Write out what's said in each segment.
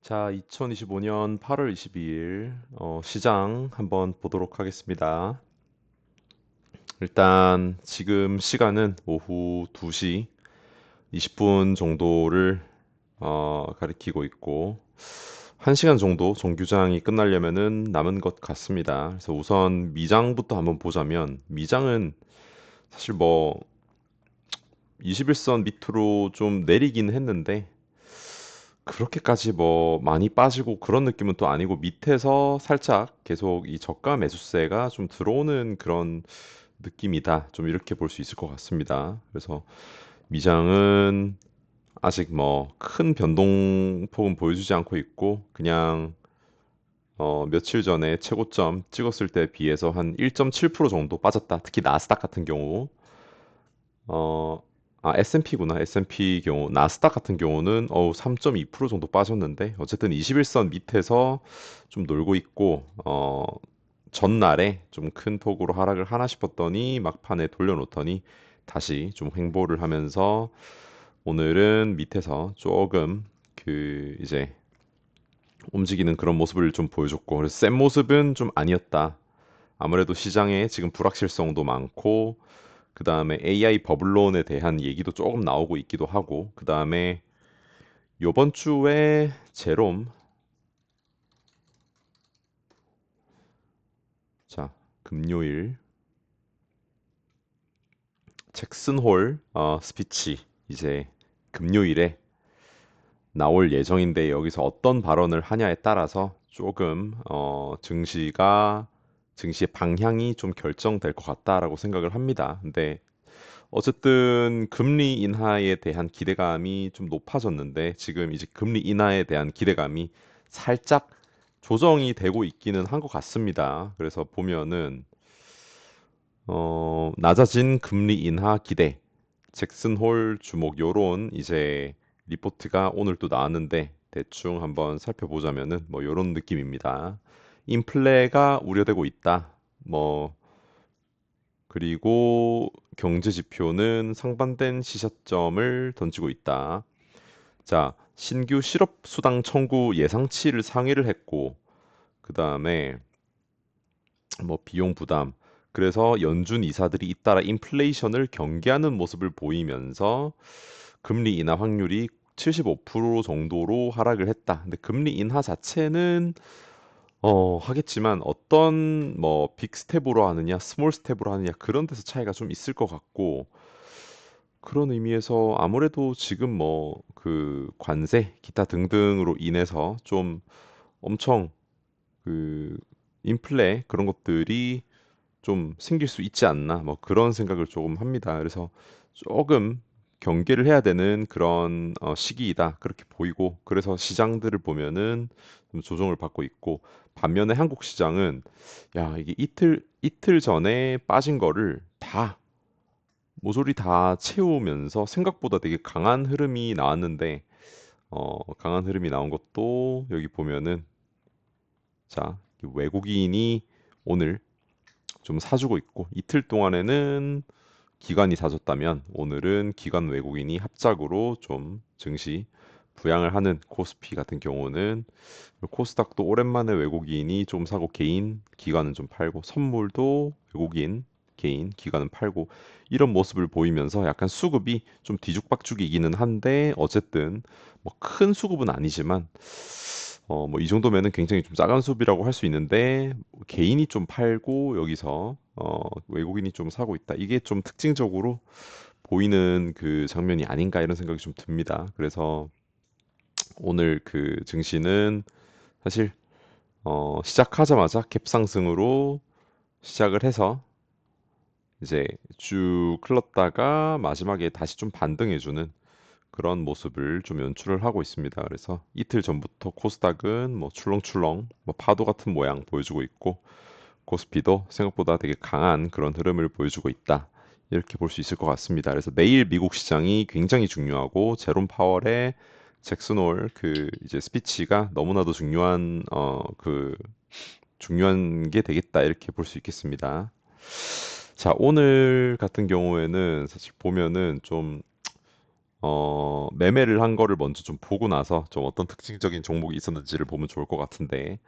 자, 2025년 8월 22일 시장 한번 보도록 하겠습니다. 일단 지금 시간은 오후 2시 20분 정도를 가리키고 있고 1시간 정도 정규장이 끝나려면은 남은 것 같습니다. 그래서 우선 미장부터 한번 보자면 미장은 사실 뭐 21선 밑으로 좀 내리긴 했는데 그렇게까지 뭐 많이 빠지고 그런 느낌은 또 아니고 밑에서 살짝 계속 이 저가 매수세가 좀 들어오는 그런 느낌이다. 좀 이렇게 볼 수 있을 것 같습니다. 그래서 미장은 아직 뭐 큰 변동폭은 보여주지 않고 있고 그냥 며칠 전에 최고점 찍었을 때 비해서 한 1.7% 정도 빠졌다. 특히 나스닥 같은 경우 어, S&P구나. S&P 경우, 나스닥 같은 경우는 3.2% 정도 빠졌는데, 어쨌든 21선 밑에서 좀 놀고 있고, 전날에 좀 큰 폭으로 하락을 하나 싶었더니, 막판에 돌려놓더니, 다시 좀 횡보를 하면서, 오늘은 밑에서 조금, 이제, 움직이는 그런 모습을 좀 보여줬고, 그래서 센 모습은 좀 아니었다. 아무래도 시장에 지금 불확실성도 많고, 그 다음에 AI 버블론에 대한 얘기도 조금 나오고 있기도 하고, 그 다음에 요번 주에 제롬, 자, 금요일, 잭슨 홀 스피치, 이제 금요일에 나올 예정인데 여기서 어떤 발언을 하냐에 따라서 조금 증시의 방향이 좀 결정될 것 같다라고 생각을 합니다. 근데 어쨌든 금리 인하에 대한 기대감이 좀 높아졌는데 지금 이제 금리 인하에 대한 기대감이 살짝 조정이 되고 있기는 한 것 같습니다. 그래서 보면은 낮아진 금리 인하 기대, 잭슨 홀 주목 요런 이제 리포트가 오늘 또 나왔는데 대충 한번 살펴보자면은 뭐 요런 느낌입니다. 인플레가 우려되고 있다. 뭐 그리고 경제 지표는 상반된 시사점을 던지고 있다. 자, 신규 실업 수당 청구 예상치를 상회를 했고, 그 다음에 뭐 비용 부담. 그래서 연준 이사들이 잇따라 인플레이션을 경계하는 모습을 보이면서 금리 인하 확률이 75% 정도로 하락을 했다. 근데 금리 인하 자체는 하겠지만 어떤 뭐 빅 스텝으로 하느냐, 스몰 스텝으로 하느냐 그런 데서 차이가 좀 있을 것 같고 그런 의미에서 아무래도 지금 뭐 그 관세, 기타 등등으로 인해서 좀 엄청 그 인플레 그런 것들이 좀 생길 수 있지 않나 뭐 그런 생각을 조금 합니다. 그래서 조금 경계를 해야 되는 그런 시기이다 그렇게 보이고 그래서 시장들을 보면은 좀 조정을 받고 있고 반면에 한국 시장은 야 이게 이틀 전에 빠진 거를 다 모조리 다 채우면서 생각보다 되게 강한 흐름이 나왔는데 강한 흐름이 나온 것도 여기 보면은 자 외국인이 오늘 좀 사주고 있고 이틀 동안에는 기관이 사줬다면 오늘은 기관 외국인이 합작으로 좀 증시 부양을 하는 코스피 같은 경우는 코스닥도 오랜만에 외국인이 좀 사고 개인 기관은 좀 팔고 선물도 외국인 개인 기관은 팔고 이런 모습을 보이면서 약간 수급이 좀 뒤죽박죽이기는 한데 어쨌든 뭐 큰 수급은 아니지만 뭐 이 정도면은 굉장히 좀 작은 수비라고 할 수 있는데 개인이 좀 팔고 여기서 외국인이 좀 사고 있다. 이게 좀 특징적으로 보이는 그 장면이 아닌가 이런 생각이 좀 듭니다. 그래서 오늘 그 증시는 사실 시작하자마자 갭상승으로 시작을 해서 이제 쭉 흘렀다가 마지막에 다시 좀 반등해주는 그런 모습을 좀 연출을 하고 있습니다. 그래서 이틀 전부터 코스닥은 뭐 출렁출렁 뭐 파도 같은 모양 보여주고 있고 코스피도 생각보다 되게 강한 그런 흐름을 보여주고 있다. 이렇게 볼 수 있을 것 같습니다. 그래서 내일 미국 시장이 굉장히 중요하고 제롬 파월의 잭슨홀 그 이제 스피치가 너무나도 중요한 게 되겠다 이렇게 볼 수 있겠습니다. 자, 오늘 같은 경우에는 사실 보면은 좀 매매를 한 거를 먼저 좀 보고 나서 좀 어떤 특징적인 종목이 있었는지를 보면 좋을 것 같은데,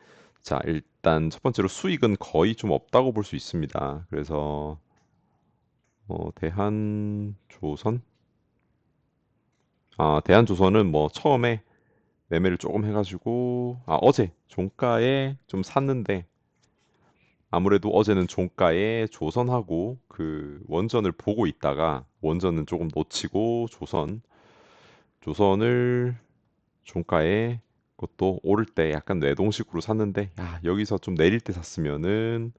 자, 일단 첫 번째로 수익은 거의 좀 없다고 볼 수 있습니다. 그래서 대한조선? 대한조선은 뭐 처음에 매매를 조금 해가지고, 어제 종가에 좀 샀는데, 아무래도 어제는 종가에 조선하고 그 원전을 보고 있다가 원전은 조금 놓치고 조선을 종가에 그것도 오를 때 약간 뇌동식으로 샀는데, 야, 여기서 좀 내릴 때 샀으면은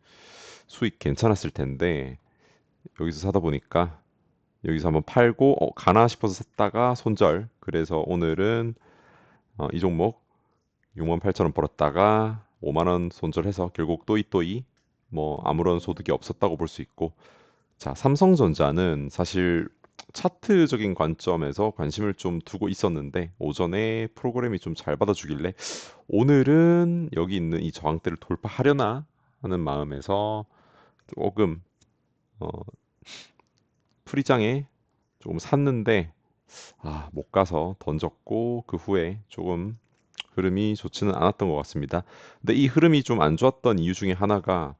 수익 괜찮았을 텐데, 여기서 사다 보니까 여기서 한번 팔고 가나 싶어서 샀다가 손절. 그래서 오늘은 이 종목 68,000원 벌었다가 5만 원 손절해서 결국 또이또이 뭐 아무런 소득이 없었다고 볼 수 있고, 자, 삼성전자는 사실 차트적인 관점에서 관심을 좀 두고 있었는데 오전에 프로그램이 좀 잘 받아주길래 오늘은 여기 있는 이 저항대를 돌파하려나 하는 마음에서 조금 어, 프리장에 조금 샀는데, 못 가서 던졌고 그 후에 조금 흐름이 좋지는 않았던 것 같습니다. 근데 이 흐름이 좀 안 좋았던 이유 중에 하나가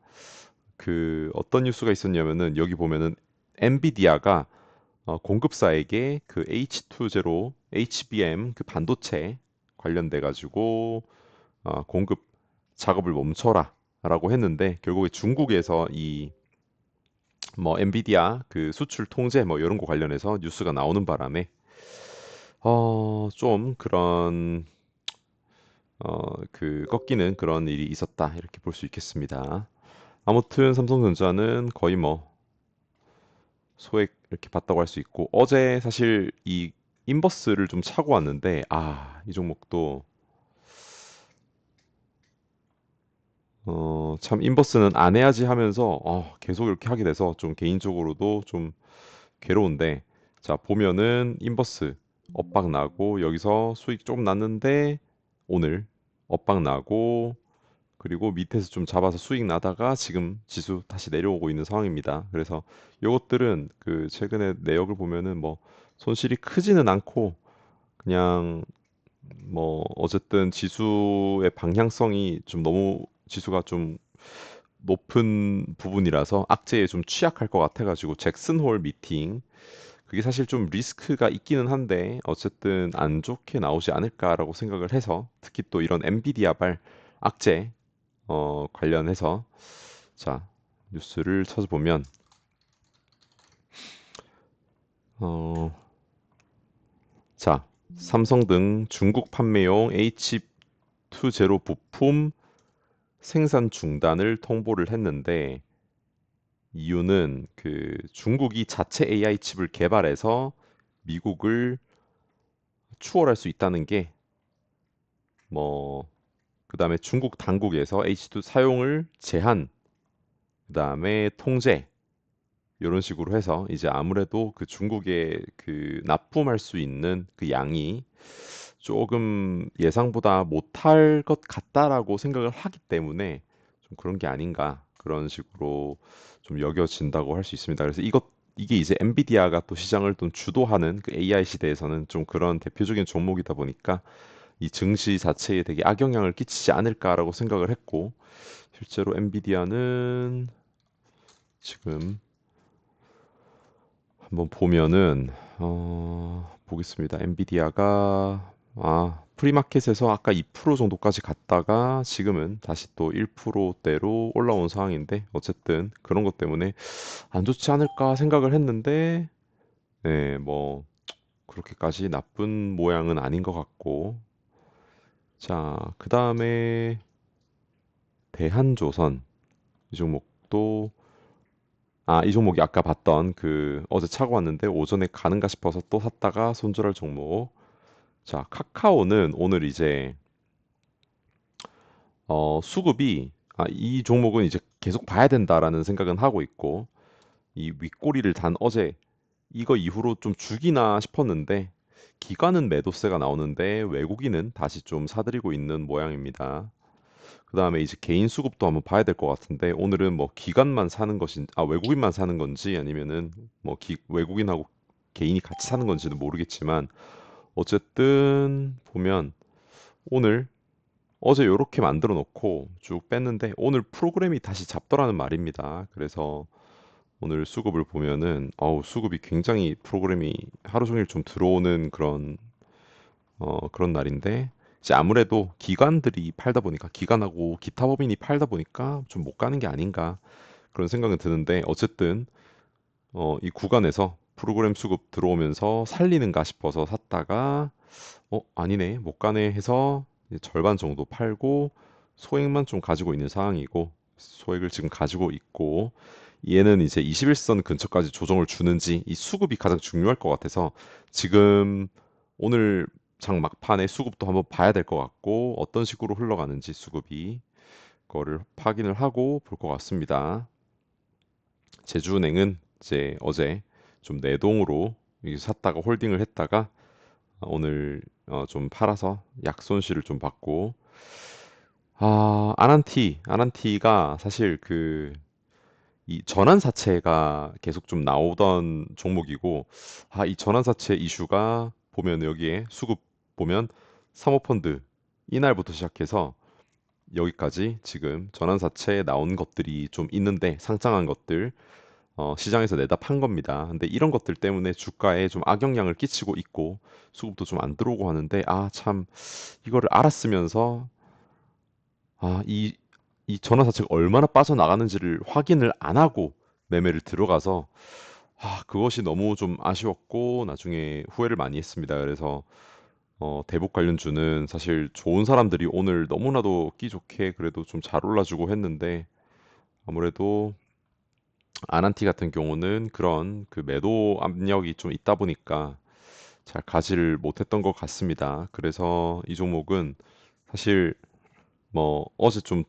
그 어떤 뉴스가 있었냐면은 여기 보면은 엔비디아가 공급사에게 그 H20 HBM 그 반도체 관련돼 가지고 공급 작업을 멈춰라라고 했는데, 결국에 중국에서 이 뭐 엔비디아 그 수출 통제 뭐 이런 거 관련해서 뉴스가 나오는 바람에 좀 그런 그 꺾이는 그런 일이 있었다 이렇게 볼 수 있겠습니다. 아무튼 삼성전자는 거의 뭐 소액 이렇게 봤다고 할 수 있고, 어제 사실 이 인버스를 좀 차고 왔는데 이 종목도 참 인버스는 안 해야지 하면서 계속 이렇게 하게 돼서 좀 개인적으로도 좀 괴로운데, 자, 보면은 인버스 엇박 나고 여기서 수익 좀 났는데 오늘 엇박 나고 그리고 밑에서 좀 잡아서 수익 나다가 지금 지수 다시 내려오고 있는 상황입니다. 그래서 요것들은 그 최근에 내역을 보면은 뭐 손실이 크지는 않고 그냥 뭐 어쨌든 지수의 방향성이 좀 너무 지수가 좀 높은 부분이라서 악재에 좀 취약할 것 같아가지고 잭슨 홀 미팅, 그게 사실 좀 리스크가 있기는 한데 어쨌든 안 좋게 나오지 않을까라고 생각을 해서, 특히 또 이런 엔비디아발 악재 관련해서 자, 뉴스를 찾아보면 어, 자, 삼성 등 중국 판매용 H20 부품 생산 중단을 통보를 했는데, 이유는 그 중국이 자체 AI 칩을 개발해서 미국을 추월할 수 있다는 게 뭐, 그다음에 중국 당국에서 H2 사용을 제한, 그다음에 통제, 이런 식으로 해서 이제 아무래도 그 중국에 그 납품할 수 있는 그 양이 조금 예상보다 못할 것 같다라고 생각을 하기 때문에 좀 그런 게 아닌가, 그런 식으로 좀 여겨진다고 할 수 있습니다. 그래서 이게 이제 엔비디아가 또 시장을 또 주도하는 그 AI 시대에서는 좀 그런 대표적인 종목이다 보니까 이 증시 자체에 되게 악영향을 끼치지 않을까라고 생각을 했고, 실제로 엔비디아는 지금 한번 보면은 보겠습니다. 엔비디아가 프리마켓에서 아까 2% 정도까지 갔다가 지금은 다시 또 1%대로 올라온 상황인데, 어쨌든 그런 것 때문에 안 좋지 않을까 생각을 했는데, 네, 뭐 그렇게까지 나쁜 모양은 아닌 것 같고, 자, 그 다음에 대한조선, 이 종목도 이 종목이 아까 봤던 그 어제 차고 왔는데 오전에 가는가 싶어서 또 샀다가 손절할 종목. 자, 카카오는 오늘 이제 수급이 이 종목은 이제 계속 봐야 된다라는 생각은 하고 있고, 이 윗꼬리를 단 어제 이거 이후로 좀 죽이나 싶었는데 기관은 매도세가 나오는데 외국인은 다시 좀 사들이고 있는 모양입니다. 그 다음에 이제 개인 수급도 한번 봐야 될 것 같은데 오늘은 뭐 기관만 사는 것인지 외국인만 사는 건지 아니면은 뭐 외국인하고 개인이 같이 사는 건지는 모르겠지만 어쨌든 보면 오늘 어제 요렇게 만들어 놓고 쭉 뺐는데 오늘 프로그램이 다시 잡더라는 말입니다. 그래서 오늘 수급을 보면은 수급이 굉장히 프로그램이 하루 종일 좀 들어오는 그런 날인데 이제 아무래도 기관들이 팔다 보니까 기관하고 기타 법인이 팔다 보니까 좀 못 가는 게 아닌가 그런 생각은 드는데 어쨌든 이 구간에서 프로그램 수급 들어오면서 살리는가 싶어서 샀다가 아니네 못 가네 해서 이제 절반 정도 팔고 소액만 좀 가지고 있는 상황이고 소액을 지금 가지고 있고 얘는 이제 21선 근처까지 조정을 주는지 이 수급이 가장 중요할 것 같아서 지금 오늘 장 막판에 수급도 한번 봐야 될 것 같고 어떤 식으로 흘러가는지 수급이 그거를 확인을 하고 볼 것 같습니다. 제주은행은 이제 어제 좀 내동으로 이렇게 샀다가 홀딩을 했다가 오늘 좀 팔아서 약손실을 좀 받고 아난티가 사실 이 전환사채가 계속 좀 나오던 종목이고 이 전환사채 이슈가 보면 여기에 수급 보면 사모펀드 이날부터 시작해서 여기까지 지금 전환사채에 나온 것들이 좀 있는데 상장한 것들 시장에서 내다 판 겁니다. 근데 이런 것들 때문에 주가에 좀 악영향을 끼치고 있고 수급도 좀 안 들어오고 하는데 참 이거를 알았으면서 이 전환 자체가 얼마나 빠져나가는지를 확인을 안 하고 매매를 들어가서 그것이 너무 좀 아쉬웠고 나중에 후회를 많이 했습니다. 그래서 대북 관련주는 사실 좋은 사람들이 오늘 너무나도 끼 좋게 그래도 좀 잘 올라주고 했는데 아무래도 아난티 같은 경우는 그런 그 매도 압력이 좀 있다 보니까 잘 가지를 못했던 것 같습니다. 그래서 이 종목은 사실 뭐 어제 좀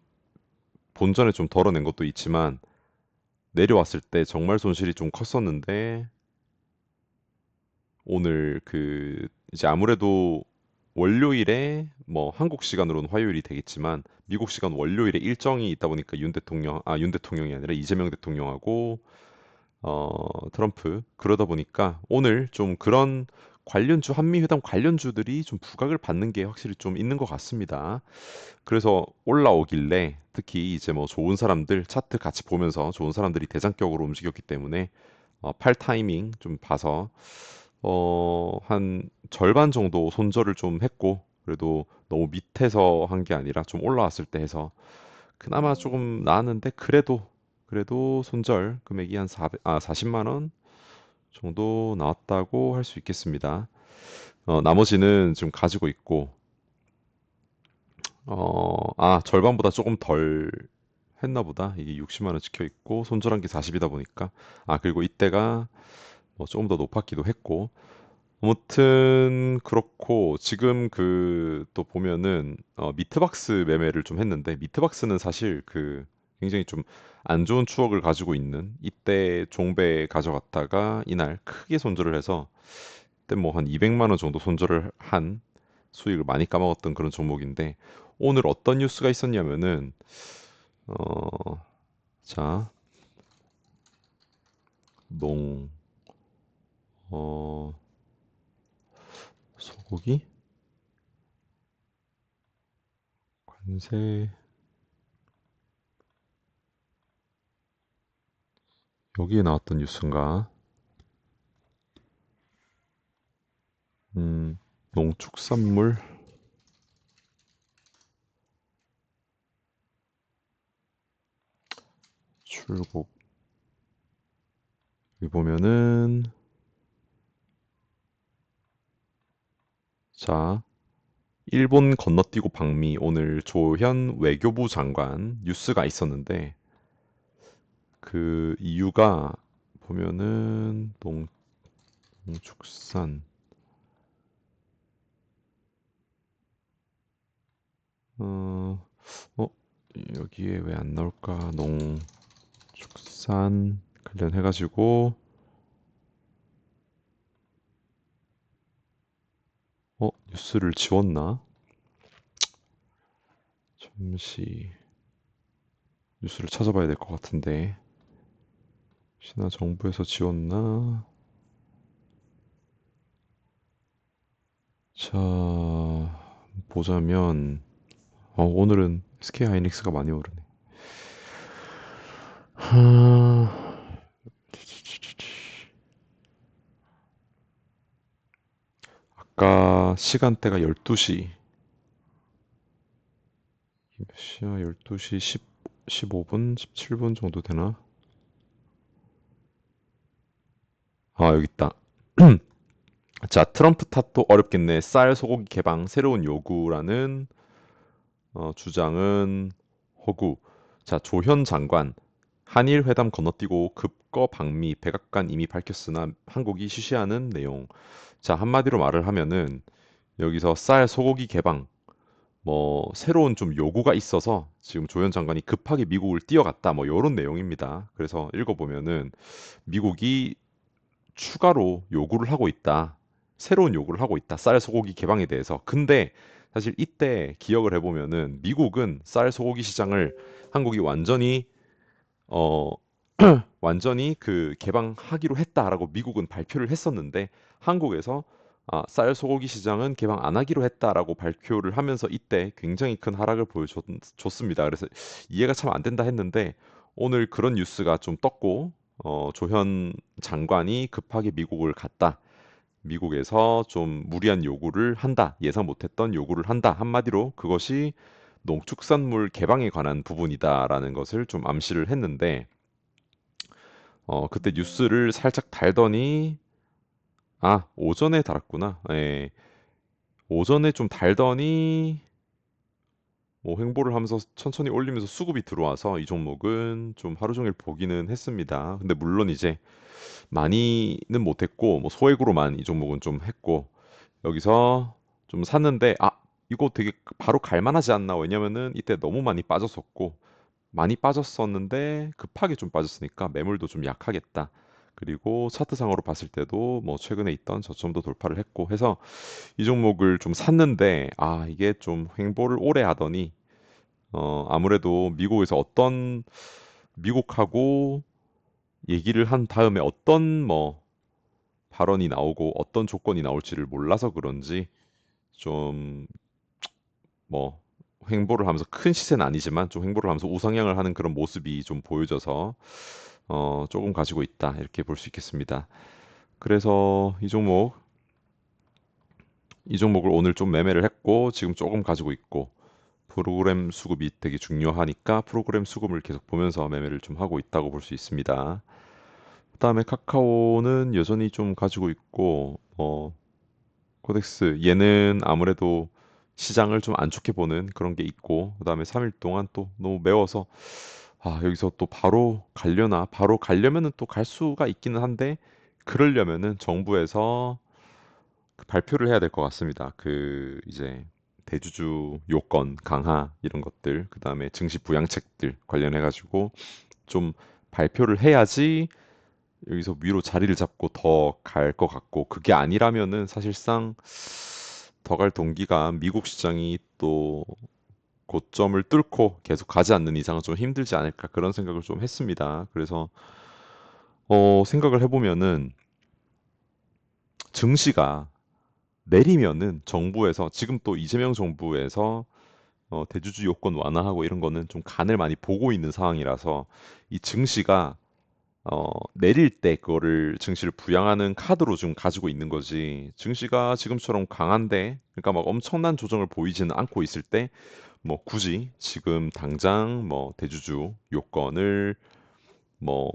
본전에 좀 덜어낸 것도 있지만 내려왔을 때 정말 손실이 좀 컸었는데 오늘 이제 아무래도 월요일에 뭐 한국 시간으로는 화요일이 되겠지만 미국 시간 월요일에 일정이 있다 보니까 윤 대통령이 아니라 이재명 대통령하고 트럼프 그러다 보니까 오늘 좀 그런 관련주 한미회담 관련주들이 좀 부각을 받는 게 확실히 좀 있는 것 같습니다. 그래서 올라오길래 특히 이제 뭐 좋은 사람들 차트 같이 보면서 좋은 사람들이 대장격으로 움직였기 때문에 팔 타이밍 좀 봐서 한 절반 정도 손절을 좀 했고 그래도 너무 밑에서 한 게 아니라 좀 올라왔을 때 해서 그나마 조금 나았는데 그래도 손절 금액이 한 40만 원 정도 나왔다고 할 수 있겠습니다. 나머지는 지금 가지고 있고 절반보다 조금 덜 했나 보다. 이게 60만 원 찍혀 있고 손절한 게 40이다 보니까 그리고 이때가 뭐 조금 더 높았기도 했고 아무튼 그렇고 지금 또 보면은 미트박스 매매를 좀 했는데 미트박스는 사실 굉장히 좀 안 좋은 추억을 가지고 있는 이때 종배 가져갔다가 이날 크게 손절을 해서 그때 뭐 한 200만 원 정도 손절을 한 수익을 많이 까먹었던 그런 종목인데 오늘 어떤 뉴스가 있었냐면은 어, 자, 농, 어, 소고기, 관세, 여기에 나왔던 뉴스인가? 음, 농축산물 출국. 여기 보면은, 자, 일본 건너뛰고 방미, 오늘 조현 외교부 장관 뉴스가 있었는데, 그 이유가 보면은, 농축산, 어, 어, 여기에 왜 안 나올까? 농축산 관련해가지고, 뉴스를 지웠나? 잠시 뉴스를 찾아봐야 될 것 같은데, 혹시나 정부에서 지웠나? 자, 보자면 오늘은 SK 하이닉스가 많이 오르네. 하... 아까 시간대가 12시. 몇 시야? 12시 15분, 17분 정도 되나? 여기 있다. 자, 트럼프 탓도 어렵겠네. 쌀 소고기 개방 새로운 요구라는 주장은 허구. 자, 조현 장관. 한일 회담 건너뛰고 급거 방미 백악관 이미 밝혔으나 한국이 쉬쉬하는 내용. 자, 한마디로 말을 하면은 여기서 쌀 소고기 개방 뭐 새로운 좀 요구가 있어서 지금 조현 장관이 급하게 미국을 뛰어갔다 뭐 요런 내용입니다. 그래서 읽어보면은 미국이 추가로 요구를 하고 있다. 새로운 요구를 하고 있다. 쌀 소고기 개방에 대해서. 근데 사실 이때 기억을 해보면은 미국은 쌀 소고기 시장을 한국이 어 완전히 그 개방하기로 했다라고 미국은 발표를 했었는데 한국에서 쌀 소고기 시장은 개방 안 하기로 했다라고 발표를 하면서 이때 굉장히 큰 하락을 보여줬습니다. 그래서 이해가 참 안 된다 했는데 오늘 그런 뉴스가 좀 떴고 조현 장관이 급하게 미국을 갔다. 미국에서 좀 무리한 요구를 한다. 예상 못했던 요구를 한다. 한마디로 그것이 농축산물 개방에 관한 부분이다라는 것을 좀 암시를 했는데 그때 뉴스를 살짝 달더니 오전에 달았구나. 예. 오전에 좀 달더니 뭐 횡보를 하면서 천천히 올리면서 수급이 들어와서 이 종목은 좀 하루 종일 보기는 했습니다. 근데 물론 이제 많이는 못했고 뭐 소액으로만 이 종목은 좀 했고 여기서 좀 샀는데 이거 되게 바로 갈 만하지 않나 왜냐면은 이때 너무 많이 빠졌었고 많이 빠졌었는데 급하게 좀 빠졌으니까 매물도 좀 약하겠다. 그리고 차트상으로 봤을 때도 뭐 최근에 있던 저점도 돌파를 했고 해서 이 종목을 좀 샀는데 이게 좀 횡보를 오래 하더니 아무래도 미국에서 어떤 미국하고 얘기를 한 다음에 어떤 뭐 발언이 나오고 어떤 조건이 나올지를 몰라서 그런지 좀 뭐 횡보를 하면서 큰 시세는 아니지만 좀 횡보를 하면서 우상향을 하는 그런 모습이 좀 보여져서 조금 가지고 있다 이렇게 볼 수 있겠습니다. 그래서 이 종목을 오늘 좀 매매를 했고 지금 조금 가지고 있고 프로그램 수급이 되게 중요하니까 프로그램 수급을 계속 보면서 매매를 좀 하고 있다고 볼 수 있습니다. 그다음에 카카오는 여전히 좀 가지고 있고 코덱스 얘는 아무래도 시장을 좀 안 좋게 보는 그런 게 있고 그다음에 3일 동안 또 너무 매워서 여기서 또 바로 가려나 바로 가려면은 또 갈 수가 있기는 한데 그러려면은 정부에서 그 발표를 해야 될 것 같습니다. 그 이제 대주주 요건 강화 이런 것들 그다음에 증시 부양책들 관련해 가지고 좀 발표를 해야지 여기서 위로 자리를 잡고 더 갈 것 같고 그게 아니라면은 사실상 더 갈 동기가 미국 시장이 또 고점을 뚫고 계속 가지 않는 이상은 좀 힘들지 않을까 그런 생각을 좀 했습니다. 그래서 생각을 해보면은 증시가 내리면은 정부에서 지금 또 이재명 정부에서 대주주 요건 완화하고 이런 거는 좀 간을 많이 보고 있는 상황이라서 이 증시가 내릴 때 그거를 증시를 부양하는 카드로 좀 가지고 있는 거지. 증시가 지금처럼 강한데, 그러니까 막 엄청난 조정을 보이지는 않고 있을 때, 뭐 굳이 지금 당장 뭐 대주주 요건을 뭐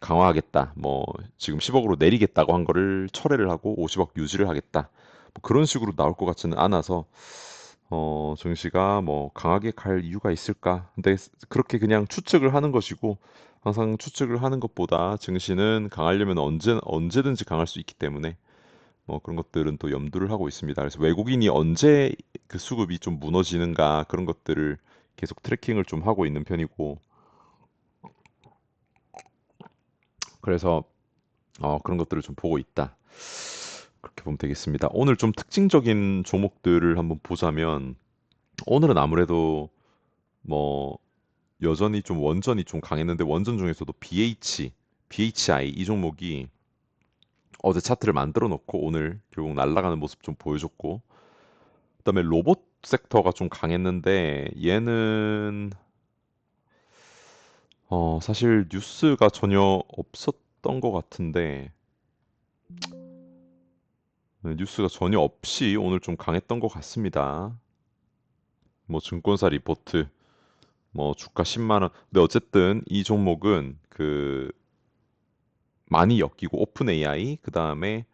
강화하겠다, 뭐 지금 10억으로 내리겠다고 한 거를 철회를 하고 50억 유지를 하겠다. 뭐 그런 식으로 나올 것 같지는 않아서 증시가 뭐 강하게 갈 이유가 있을까? 근데 그렇게 그냥 추측을 하는 것이고 항상 추측을 하는 것보다 증시는 강하려면 언제든지 강할 수 있기 때문에 뭐 그런 것들은 또 염두를 하고 있습니다. 그래서 외국인이 언제 그 수급이 좀 무너지는가 그런 것들을 계속 트래킹을 좀 하고 있는 편이고 그래서 그런 것들을 좀 보고 있다. 그렇게 보면 되겠습니다. 오늘 좀 특징적인 종목들을 한번 보자면 오늘은 아무래도 뭐 여전히 좀 원전이 좀 강했는데 원전 중에서도 BHI 이 종목이 어제 차트를 만들어 놓고 오늘 결국 날아가는 모습 좀 보여줬고, 그다음에 로봇 섹터가 좀 강했는데 얘는 사실 뉴스가 전혀 없었던 것 같은데, 네, 뉴스가 전혀 없이 오늘 좀 강했던 것 같습니다. 뭐 증권사 리포트, 뭐 주가 10만 원. 근데 어쨌든 이 종목은 그 많이 엮이고 오픈 AI 그다음에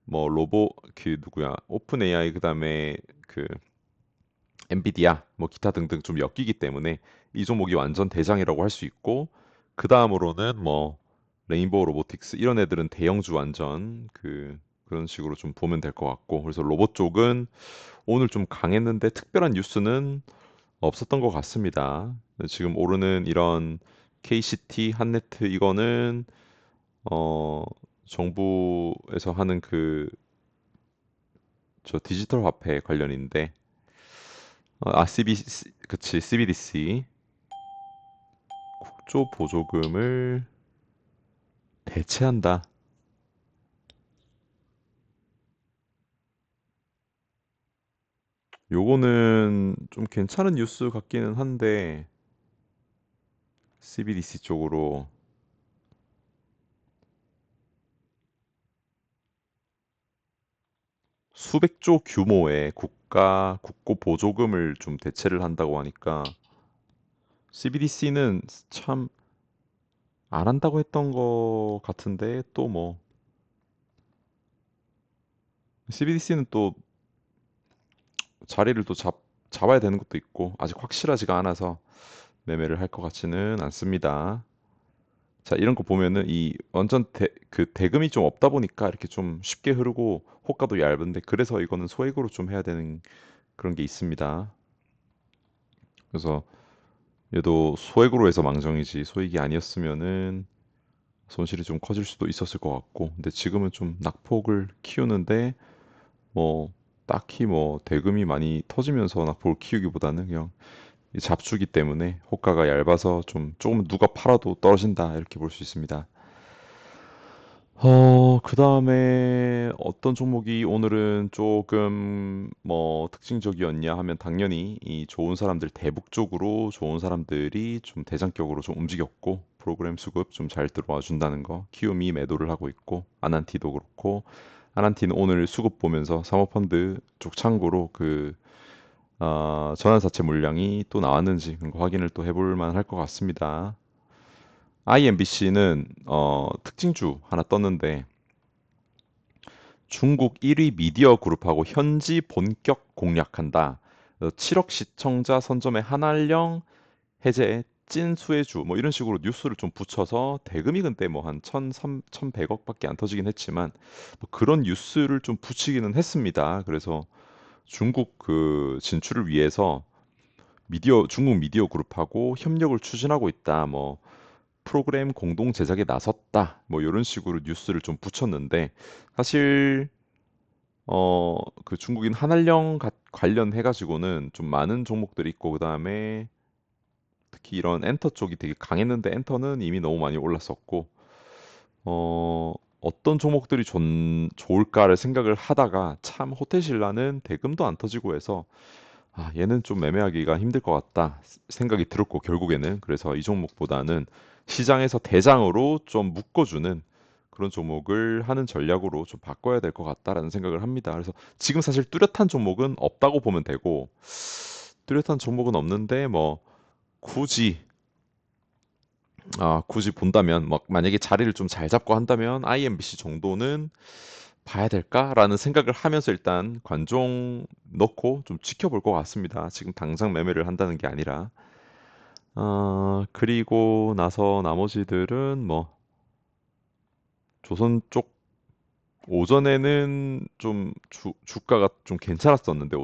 뭐 로보 그 누구야? 오픈 AI 그다음에 그 엔비디아 뭐 기타 등등 좀 엮이기 때문에 이 종목이 완전 대장이라고 할 수 있고, 그 다음으로는 뭐 레인보우 로보틱스 이런 애들은 대형주 완전 그런 식으로 좀 보면 될 것 같고, 그래서 로봇 쪽은 오늘 좀 강했는데 특별한 뉴스는 없었던 것 같습니다. 지금 오르는 이런 KCT, 한네트 이거는 어 정부에서 하는 저 디지털 화폐 관련인데, CBC, 그치, CBDC 국조 보조금을 대체한다. 요거는 좀 괜찮은 뉴스 같기는 한데, CBDC 쪽으로 수백조 규모의 국고 보조금을 좀 대체를 한다고 하니까, CBDC는 참 안 한다고 했던 거 같은데, 또 뭐, CBDC는 또 자리를 또 잡아야 되는 것도 있고, 아직 확실하지가 않아서 매매를 할 것 같지는 않습니다. 자, 이런 거 보면은 이 완전 대금이 좀 없다 보니까 이렇게 좀 쉽게 흐르고 호가도 얇은데, 그래서 이거는 소액으로 좀 해야 되는 그런 게 있습니다. 그래서 얘도 소액으로 해서 망정이지 소액이 아니었으면은 손실이 좀 커질 수도 있었을 것 같고, 근데 지금은 좀 낙폭을 키우는데 뭐 딱히 뭐 대금이 많이 터지면서 낙폭을 키우기보다는 그냥 이 잡주기 때문에 호가가 얇아서 좀 조금 누가 팔아도 떨어진다 이렇게 볼 수 있습니다. 그다음에 어떤 종목이 오늘은 조금 뭐 특징적이었냐 하면 당연히 이 좋은 사람들, 대북 쪽으로 좋은 사람들이 좀 대장격으로 좀 움직였고, 프로그램 수급 좀 잘 들어와 준다는 거, 키움이 매도를 하고 있고, 아난티도 그렇고, 아난티는 오늘 수급 보면서 사모펀드 쪽 참고로 전환사채 물량이 또 나왔는지 그런 거 확인을 또 해볼 만할 것 같습니다. IMBC는 특징주 하나 떴는데, 중국 1위 미디어 그룹하고 현지 본격 공략한다. 7억 시청자 선점의 한알령 해제 찐 수혜주 뭐 이런 식으로 뉴스를 좀 붙여서, 대금이 근데 뭐 한 1,100억밖에 안 터지긴 했지만 뭐 그런 뉴스를 좀 붙이기는 했습니다. 그래서 중국 진출을 위해서 중국 미디어 그룹하고 협력을 추진하고 있다. 뭐 프로그램 공동 제작에 나섰다. 뭐 이런 식으로 뉴스를 좀 붙였는데, 사실 중국인 한알령 관련해 가지고는 좀 많은 종목들이 있고, 그다음에 특히 이런 엔터 쪽이 되게 강했는데 엔터는 이미 너무 많이 올랐었고, 어떤 종목들이 좋을까를 생각을 하다가 참 호텔신라는 대금도 안 터지고 해서 얘는 좀 매매하기가 힘들 것 같다 생각이 들었고, 결국에는 그래서 이 종목보다는 시장에서 대장으로 좀 묶어주는 그런 종목을 하는 전략으로 좀 바꿔야 될 것 같다라는 생각을 합니다. 그래서 지금 사실 뚜렷한 종목은 없다고 보면 되고, 뚜렷한 종목은 없는데 뭐 굳이 굳이 본다면, 막 만약에 자리를 좀 잘 잡고 한다면 IMBC 정도는 봐야 될까라는 생각을 하면서 일단 관종 넣고 좀 지켜볼 것 같습니다. 지금 당장 매매를 한다는 게 아니라. 그리고 나서 나머지들은 뭐 조선 쪽, 오전에는 좀 주가가 좀 괜찮았었는데,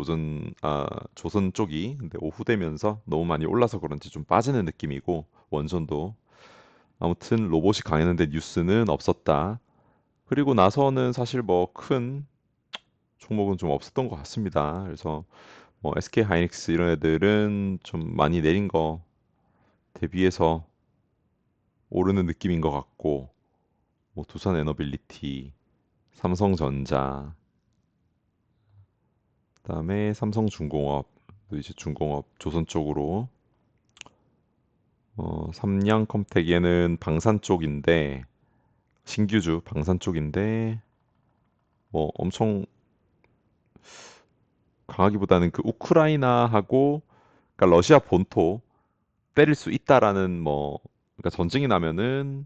조선 쪽이 근데 오후 되면서 너무 많이 올라서 그런지 좀 빠지는 느낌이고, 원전도 아무튼 로봇이 강했는데 뉴스는 없었다. 그리고 나서는 사실 뭐 큰 종목은 좀 없었던 것 같습니다. 그래서 뭐 SK 하이닉스 이런 애들은 좀 많이 내린 거 대비해서 오르는 느낌인 것 같고, 뭐 두산 에너빌리티, 삼성전자, 그다음에 삼성중공업, 또 이제 중공업 조선 쪽으로 삼양컴텍에는 방산 쪽인데 신규주 방산 쪽인데 뭐 엄청 강하기보다는 그 우크라이나하고 그러니까 러시아 본토 때릴 수 있다라는 뭐 그러니까 전쟁이 나면은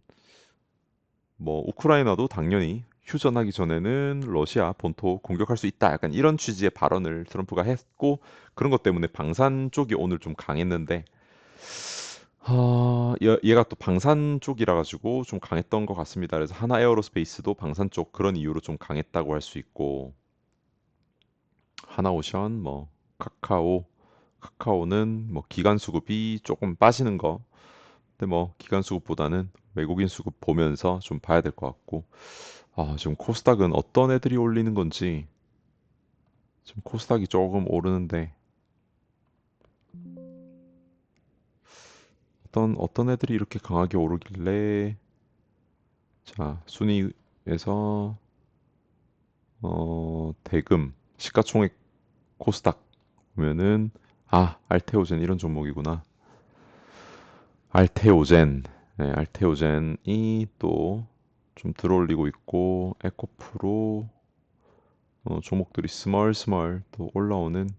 뭐 우크라이나도 당연히 휴전하기 전에는 러시아 본토 공격할 수 있다. 약간 이런 취지의 발언을 트럼프가 했고 그런 것 때문에 방산 쪽이 오늘 좀 강했는데 얘가 또 방산 쪽이라 가지고 좀 강했던 것 같습니다. 그래서 하나 에어로스페이스도 방산 쪽 그런 이유로 좀 강했다고 할 수 있고 하나오션 뭐 카카오는 뭐 기관 수급이 조금 빠지는 거. 근데 뭐 기관 수급보다는 외국인 수급 보면서 좀 봐야 될 것 같고 지금 코스닥은 어떤 애들이 올리는 건지 지금 코스닥이 조금 오르는데 어떤 애들이 이렇게 강하게 오르길래 자 순위에서 대금 시가총액 코스닥 보면은 알테오젠 이런 종목이구나. 알테오젠 알테오젠이 또 좀 들어올리고 있고 에코프로 종목들이 스멀스멀 또 올라오는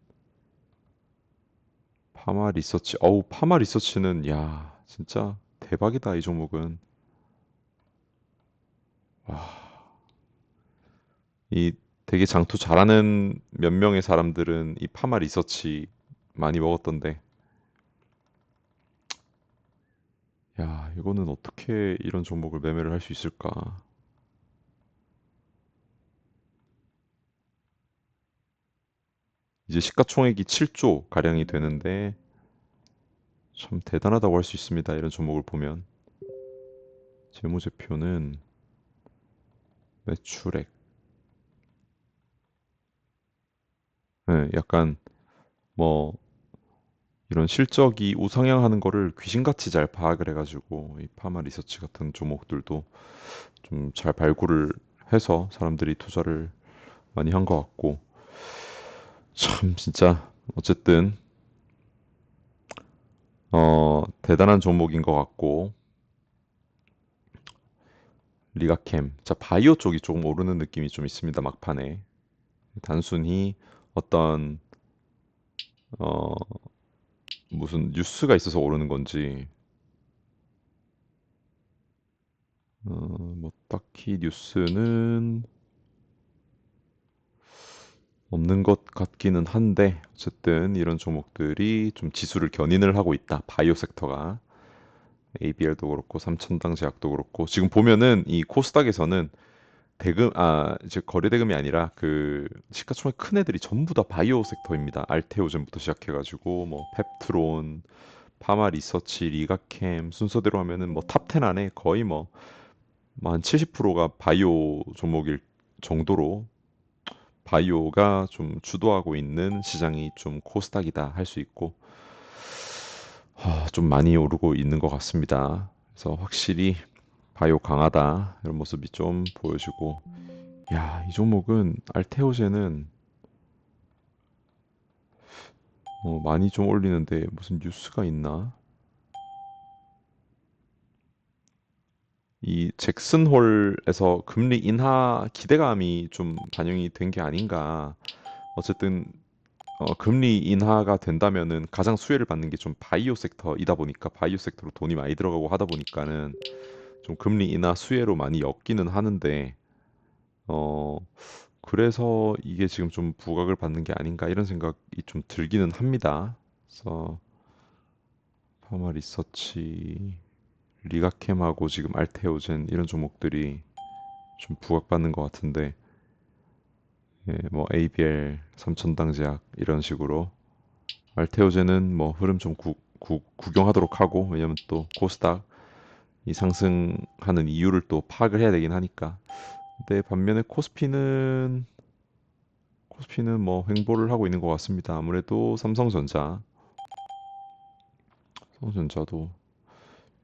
파마 리서치. 파마 리서치는 야, 진짜 대박이다, 이 종목은. 와, 이 되게 장투 잘하는 몇 명의 사람들은 이 파마 리서치 많이 먹었던데. 야, 이거는 어떻게 이런 종목을 매매를 할 수 있을까? 이제 시가총액이 7조 가량이 되는데 참 대단하다고 할 수 있습니다. 이런 종목을 보면. 재무제표는 매출액. 네, 약간 뭐 이런 실적이 우상향하는 거를 귀신같이 잘 파악을 해가지고 이 파마 리서치 같은 종목들도 좀 잘 발굴을 해서 사람들이 투자를 많이 한 것 같고 참 진짜 어쨌든 대단한 종목인 것 같고 리가캠 자 바이오 쪽이 조금 오르는 느낌이 좀 있습니다 막판에 단순히 어떤 어 무슨 뉴스가 있어서 오르는 건지 뭐 딱히 뉴스는 없는 것 같기는 한데 어쨌든 이런 종목들이 좀 지수를 견인을 하고 있다. 바이오 섹터가 ABL도 그렇고 삼천당 제약도 그렇고 지금 보면은 이 코스닥에서는 대금 이제 거래 대금이 아니라 그 시가총액 큰 애들이 전부 다 바이오 섹터입니다. 알테오젠부터 시작해가지고 뭐 펩트론, 파마 리서치, 리가캠 순서대로 하면은 뭐 탑 10 안에 거의 뭐한 70%가 바이오 종목일 정도로 바이오가 좀 주도하고 있는 시장이 좀 코스닥이다 할 수 있고 좀 많이 오르고 있는 것 같습니다. 그래서 확실히 바이오 강하다 이런 모습이 좀 보여지고 야, 이 종목은 알테오젠은 많이 좀 올리는데 무슨 뉴스가 있나? 이 잭슨 홀에서 금리 인하 기대감이 좀 반영이 된 게 아닌가. 어쨌든 금리 인하가 된다면은 가장 수혜를 받는 게 좀 바이오 섹터이다 보니까 바이오 섹터로 돈이 많이 들어가고 하다 보니까는 좀 금리 인하 수혜로 많이 엮기는 하는데 어 그래서 이게 지금 좀 부각을 받는 게 아닌가 이런 생각이 좀 들기는 합니다. 그래서 파마 리서치, 리가캠하고 지금 알테오젠 이런 종목들이 좀 부각받는 것 같은데 예, 뭐 ABL, 삼천당제약 이런 식으로 알테오젠은 뭐 흐름 좀 구경하도록 하고 왜냐면 또 코스닥 이 상승하는 이유를 또 파악을 해야 되긴 하니까. 근데 반면에 코스피는 뭐 횡보를 하고 있는 것 같습니다. 아무래도 삼성전자도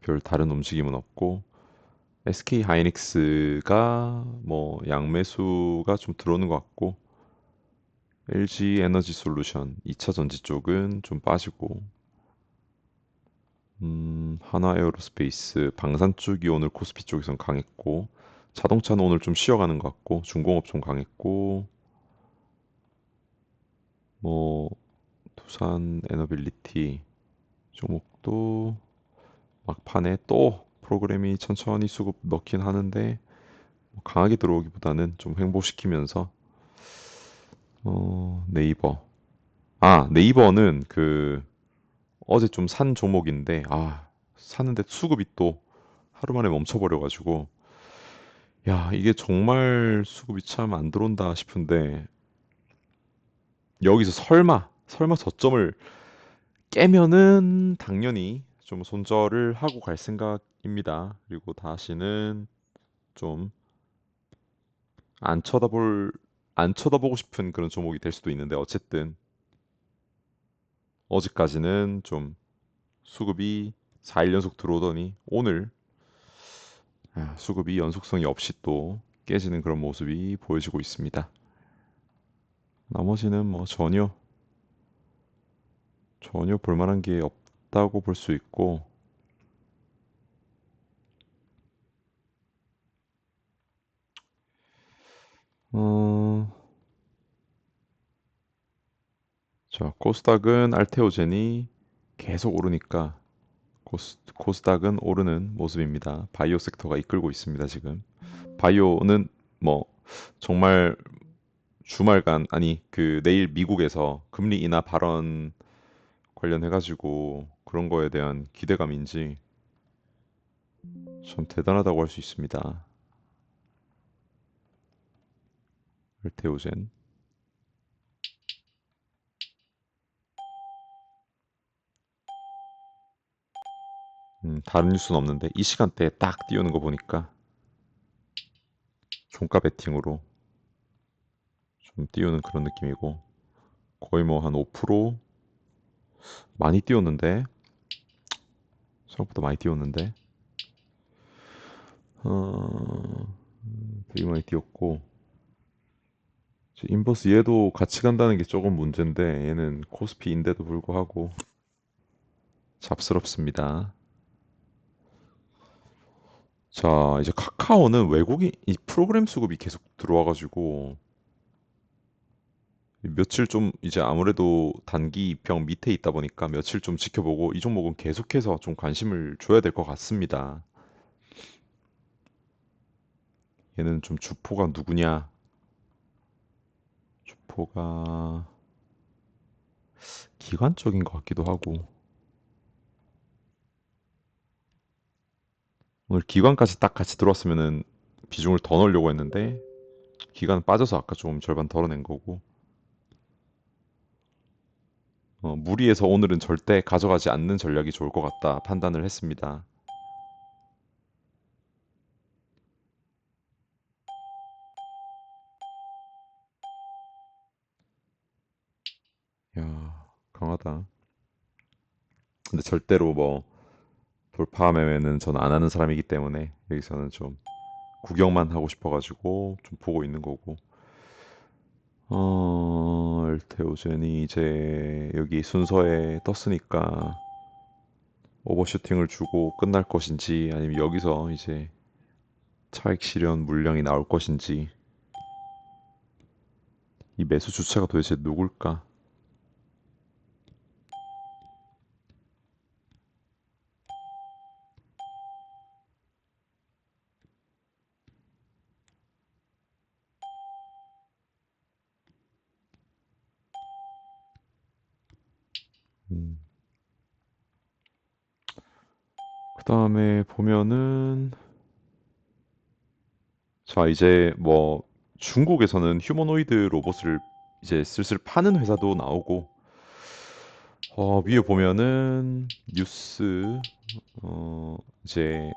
별 다른 움직임은 없고 SK 하이닉스가 뭐 양매수가 좀 들어오는 것 같고 LG 에너지 솔루션 2차 전지 쪽은 좀 빠지고 하나 에어로스페이스 방산 쪽이 오늘 코스피 쪽에선 강했고 자동차는 오늘 좀 쉬어가는 것 같고 중공업 좀 강했고 뭐 두산 에너빌리티 종목도 막판에 또 프로그램이 천천히 수급 넣긴 하는데 뭐 강하게 들어오기보다는 좀 횡보시키면서 네이버 네이버는 그 어제 좀 산 종목인데 사는데 수급이 또 하루 만에 멈춰버려가지고 야 이게 정말 수급이 참 안 들어온다 싶은데 여기서 설마 저점을 깨면은 당연히 좀 손절을 하고 갈 생각입니다. 그리고 다시는 좀 안 안 쳐다보고 싶은 그런 종목이 될 수도 있는데 어쨌든 어제까지는 좀 수급이 4일 연속 들어오더니 오늘 수급이 연속성이 없이 또 깨지는 그런 모습이 보여지고 있습니다. 나머지는 뭐 전혀 볼만한 게 없다고 볼 수 있고 어, 자 코스닥은 알테오젠이 계속 오르니까 코스닥은 오르는 모습입니다. 바이오 섹터가 이끌고 있습니다, 지금. 바이오는 뭐 정말 주말간 아니 그 내일 미국에서 금리 인하 발언 관련해 가지고 그런 거에 대한 기대감인지 참 대단하다고 할 수 있습니다. 알테오젠. 다른 뉴스는 없는데 이 시간대에 딱 띄우는 거 보니까 종가 베팅으로 좀 띄우는 그런 느낌이고 거의 뭐 한 5% 많이 띄웠는데 생각보다 많이 띄웠는데 되게 많이 띄웠고 인버스 얘도 같이 간다는 게 조금 문제인데 얘는 코스피인데도 불구하고 잡스럽습니다. 자, 이제 카카오는 외국인 이 프로그램 수급이 계속 들어와가지고 며칠 좀 이제 아무래도 단기 입형 밑에 있다 보니까 며칠 좀 지켜보고 이 종목은 계속해서 좀 관심을 줘야 될 것 같습니다. 얘는 좀 주포가 누구냐? 주포가 기관 쪽인 것 같기도 하고 오늘 기관까지 딱 같이 들어왔으면은 비중을 더 넣으려고 했는데 기간 빠져서 아까 좀 절반 덜어낸 거고 무리해서 오늘은 절대 가져가지 않는 전략이 좋을 것 같다 판단을 했습니다. 야, 강하다. 근데 절대로 뭐 돌파 매매는 저는 안 하는 사람이기 때문에 여기서는 좀 구경만 하고 싶어가지고 좀 보고 있는 거고. 알테오젠이 이제 여기 순서에 떴으니까 오버슈팅을 주고 끝날 것인지 아니면 여기서 이제 차익 실현 물량이 나올 것인지 이 매수 주체가 도대체 누굴까? 음, 그 다음에 보면은 자 이제 뭐 중국에서는 휴머노이드 로봇을 이제 슬슬 파는 회사도 나오고 위에 보면은 뉴스 이제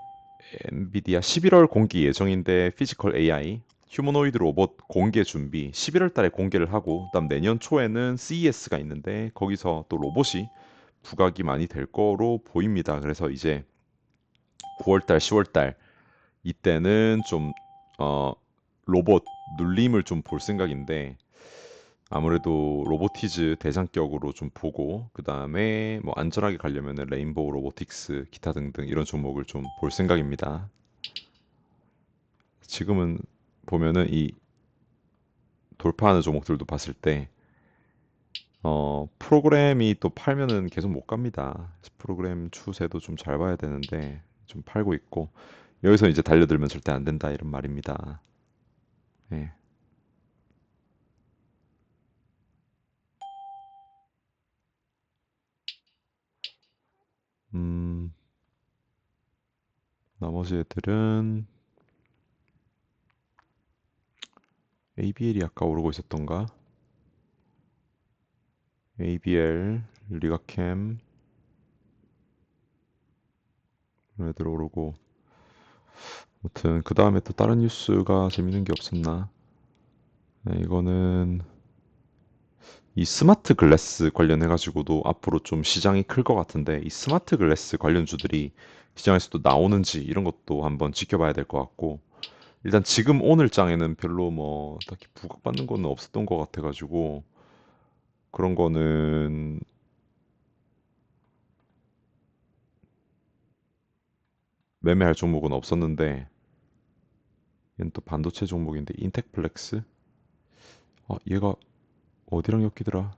엔비디아 11월 공개 예정인데 피지컬 AI 휴머노이드 로봇 공개 준비 11월 달에 공개를 하고 그다음 내년 초에는 CES가 있는데 거기서 또 로봇이 부각이 많이 될 거로 보입니다. 그래서 이제 9월 달, 10월 달 이때는 좀 어, 로봇 눌림을 좀 볼 생각인데 아무래도 로보티즈 대장격으로 좀 보고 그 다음에 뭐 안전하게 가려면은 레인보우 로보틱스 기타 등등 이런 종목을 좀 볼 생각입니다. 지금은 보면은 이 돌파하는 종목들도 봤을 때 프로그램이 또 팔면은 계속 못 갑니다. 프로그램 추세도 좀 잘 봐야 되는데 좀 팔고 있고 여기서 이제 달려들면 절대 안 된다 이런 말입니다. 네. 음, 나머지 애들은 ABL이 아까 오르고 있었던가? ABL, 리가캠 이런 애들 오르고 아무튼 그 다음에 또 다른 뉴스가 재밌는 게 없었나? 네, 이거는 이 스마트 글래스 관련해가지고도 앞으로 좀 시장이 클 것 같은데 이 스마트 글래스 관련주들이 시장에서도 나오는지 이런 것도 한번 지켜봐야 될 것 같고 일단 지금 오늘 장에는 별로 뭐 딱히 부각받는 거는 없었던 것 같아가지고 그런 거는 매매할 종목은 없었는데 얘는 또 반도체 종목인데 인텍플렉스? 얘가 어디랑 엮이더라?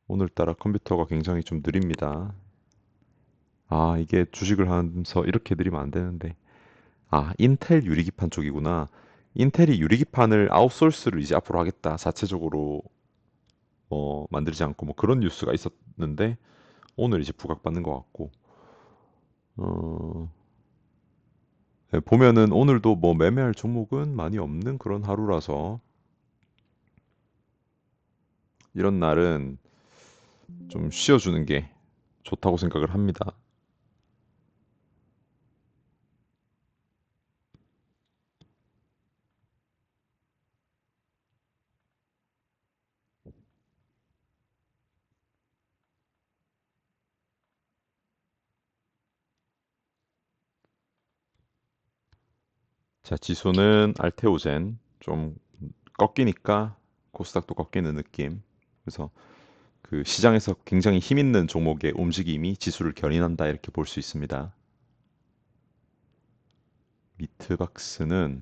오늘따라 컴퓨터가 굉장히 좀 느립니다. 이게 주식을 하면서 이렇게 느리면 안 되는데. 인텔 유리기판 쪽이구나. 인텔이 유리기판을 아웃소스를 이제 앞으로 하겠다. 자체적으로 만들지 않고 뭐 그런 뉴스가 있었는데 오늘 이제 부각받는 것 같고. 어, 네, 보면은 오늘도 뭐 매매할 종목은 많이 없는 그런 하루라서 이런 날은 좀 쉬어주는 게 좋다고 생각을 합니다. 자, 지수는 알테오젠 좀 꺾이니까 코스닥도 꺾이는 느낌. 그래서 그 시장에서 굉장히 힘 있는 종목의 움직임이 지수를 견인한다 이렇게 볼 수 있습니다. 미트박스는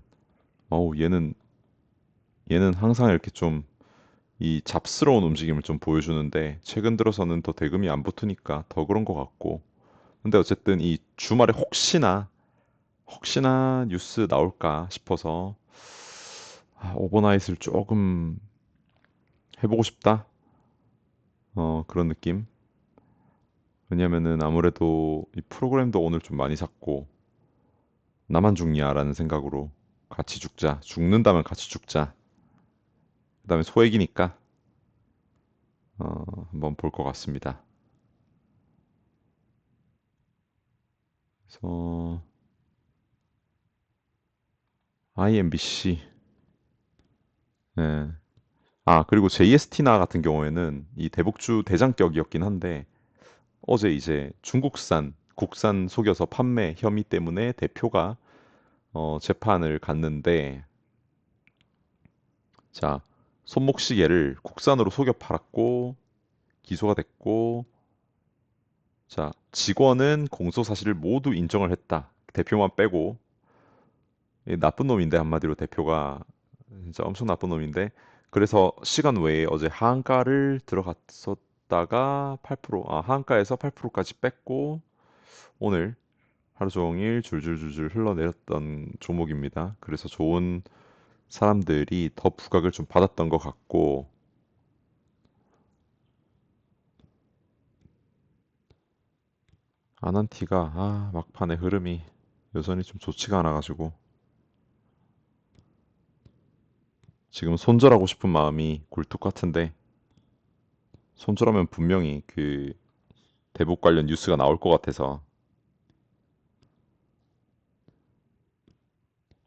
얘는 항상 이렇게 좀 이 잡스러운 움직임을 좀 보여주는데 최근 들어서는 더 대금이 안 붙으니까 더 그런 것 같고 근데 어쨌든 이 주말에 혹시나 뉴스 나올까 싶어서 오버나잇을 조금 해보고 싶다 그런 느낌 왜냐면은 아무래도 이 프로그램도 오늘 좀 많이 샀고 나만 죽냐라는 생각으로 같이 죽자. 죽는다면 같이 죽자. 그다음에 소액이니까 한번 볼 것 같습니다. 그래서 IMBC. 예. 그리고 JST나 같은 경우에는 이 대북주 대장격이었긴 한데 어제 이제 중국산 국산 속여서 판매 혐의 때문에 대표가 재판을 갔는데 자 손목시계를 국산으로 속여 팔았고 기소가 됐고 자, 직원은 공소 사실을 모두 인정을 했다. 대표만 빼고 나쁜 놈인데 한마디로 대표가 진짜 엄청 나쁜 놈인데 그래서 시간 외에 어제 하한가를 들어갔었다가 8% 하한가에서 8%까지 뺐고 오늘 하루 종일 줄줄줄줄 흘러내렸던 종목입니다. 그래서 좋은 사람들이 더 부각을 좀 받았던 것 같고 아난티가 막판에 흐름이 여전히 좀 좋지가 않아가지고 지금 손절하고 싶은 마음이 굴뚝 같은데 손절하면 분명히 그 대북 관련 뉴스가 나올 것 같아서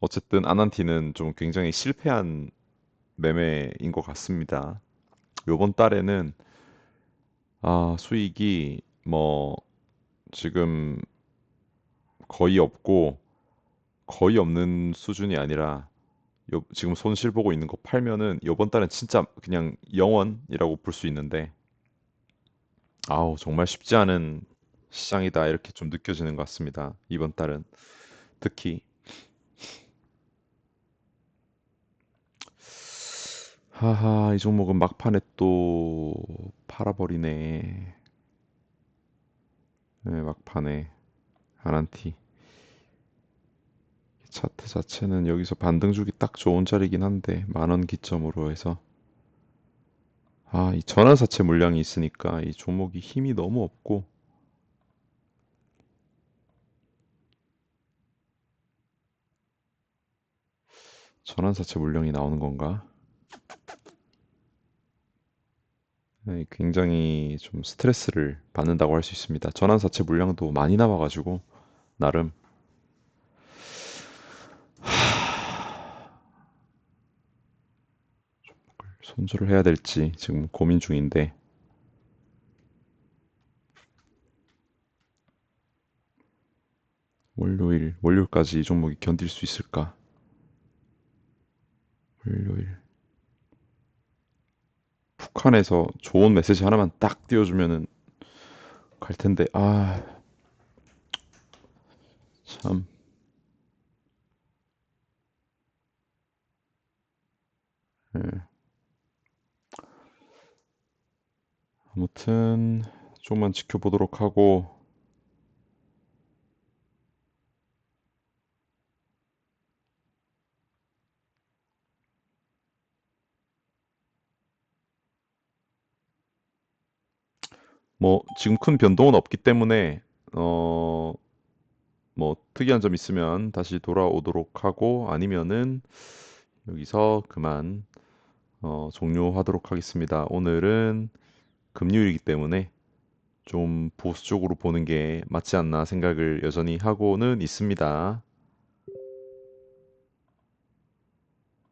어쨌든 아난티는 좀 굉장히 실패한 매매인 것 같습니다. 요번 달에는 수익이 뭐 지금 거의 없고 거의 없는 수준이 아니라 지금 손실 보고 있는 거 팔면은 이번 달은 진짜 그냥 영원이라고 볼 수 있는데 아우 정말 쉽지 않은 시장이다 이렇게 좀 느껴지는 것 같습니다. 이번 달은 특히 하하 이 종목은 막판에 또 팔아버리네. 네, 막판에 아란티 차트 자체는 여기서 반등 주기 딱 좋은 자리긴 한데 만원 기점으로 해서 이 전환사채 물량이 있으니까 이 종목이 힘이 너무 없고 전환사채 물량이 나오는 건가? 네, 굉장히 좀 스트레스를 받는다고 할 수 있습니다. 전환사채 물량도 많이 나와가지고 나름 손절을 해야 될지 지금 고민 중인데 월요일까지 이 종목이 견딜 수 있을까? 월요일 북한에서 좋은 메시지 하나만 딱 띄워주면은 갈 텐데 참 예. 아무튼 좀만 지켜보도록 하고 뭐 지금 큰 변동은 없기 때문에 어 뭐 특이한 점 있으면 다시 돌아오도록 하고 아니면은 여기서 그만 종료하도록 하겠습니다. 오늘은 금요일이기 때문에 좀 보수적으로 보는 게 맞지 않나 생각을 여전히 하고는 있습니다.